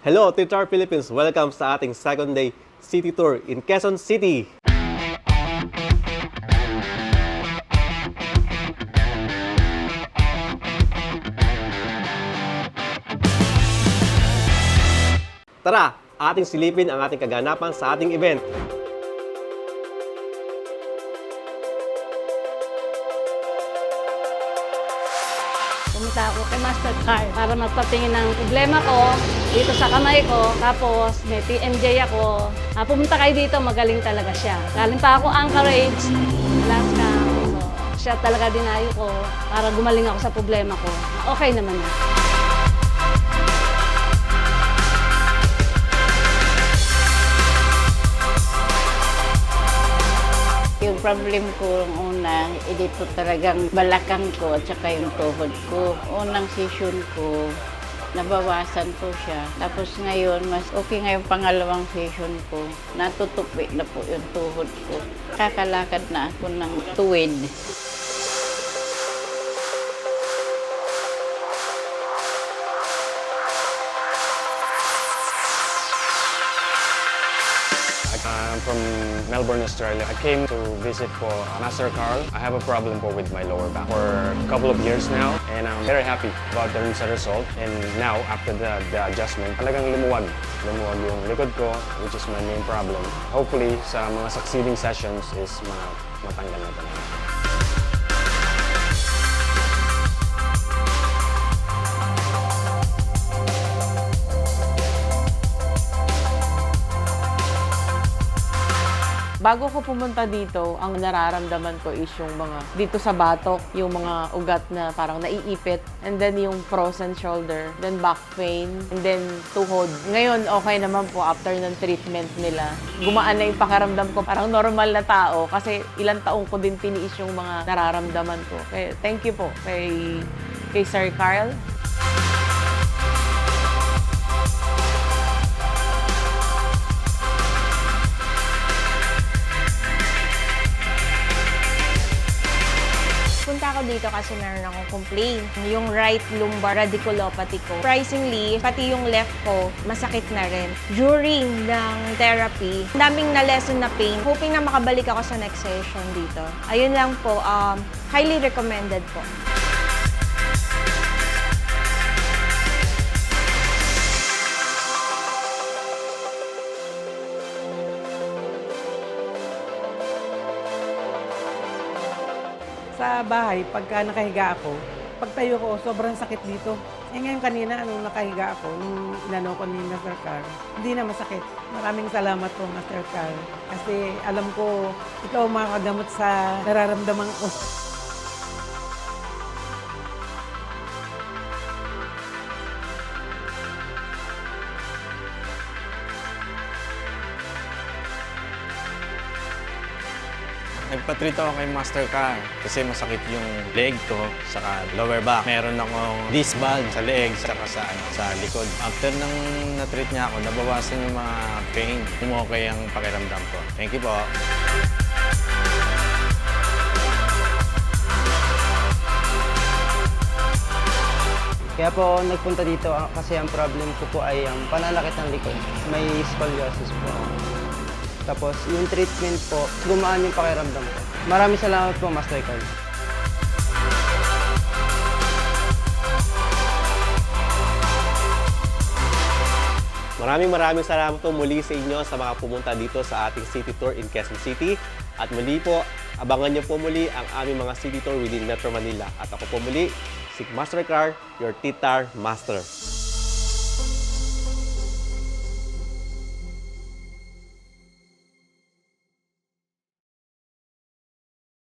Hello, Titar Philippines! Welcome sa ating second day city tour in Quezon City. Tara, ating silipin ang ating kaganapan sa ating event. Pumunta ako kay Mastercard para magpatingin ng problema ko dito sa kamay ko. Tapos may TMJ ako. Pumunta kayo dito, magaling talaga siya. Galing pa ako Anchorage, Alaska. So, siya talaga dinayo ko para gumaling ako sa problema ko. Okay naman na. Yung problem ko una, dito talagang balakang ko at saka yung tuhod ko. Unang session ko, nabawasan ko siya. Tapos ngayon, mas okay nga yung pangalawang session ko. Natutupi na po yung tuhod ko. Kakalakad na ako ng tuwid. I'm from Melbourne, Australia. I came to visit for Master Carl. I have a problem po with my lower back for a couple of years now, and I'm very happy about the result. And now, after the adjustment, talagang lumuwag yung likod ko, which is my main problem. Hopefully, sa mga succeeding sessions is matanggal na talaga. Bago ko pumunta dito, ang nararamdaman ko is yung mga dito sa batok, yung mga ugat na parang naiipit, and then yung frozen shoulder, then back pain, and then tuhod. Ngayon, okay naman po after ng treatment nila. Gumaan na yung pakiramdam ko, parang normal na tao kasi ilang taong ko din tiniis yung mga nararamdaman ko. Kaya, thank you po kay Sir Carl. Punta ako dito kasi meron akong complaint. Yung right lumbar radiculopathy ko. Surprisingly, pati yung left ko, masakit na rin. During ng therapy, daming na-lesson na pain. Hoping na makabalik ako sa next session dito. Ayun lang po, highly recommended po. Sa bahay, pagka nakahiga ako, pagtayo ko, sobrang sakit dito. Ngayon kanina, nung nakahiga ako, nung inano ko ni Master Carl, hindi na masakit. Maraming salamat po, Master Carl. Kasi alam ko, ikaw ang makakagamot sa nararamdaman ko. Nagpa-treat ako kay Master Carl kasi masakit yung leg ko saka lower back. Meron akong disc bulge sa leg saka sa likod. After nang na-treat niya ako, nabawasan yung mga pain. Okay ang pakiramdam ko. Thank you po. Kaya po ako nagpunta dito kasi ang problem ko po ay ang pananakit ng likod. May scoliosis po. Tapos yung treatment po, gumaan yung pakiramdam ko. Maraming salamat po, Master Carl. Maraming salamat po muli sa inyo sa mga pumunta dito sa ating city tour in Quezon City. At muli po, abangan niyo po muli ang aming mga city tour within Metro Manila. At ako po muli, si Master Carl, your Titar Master.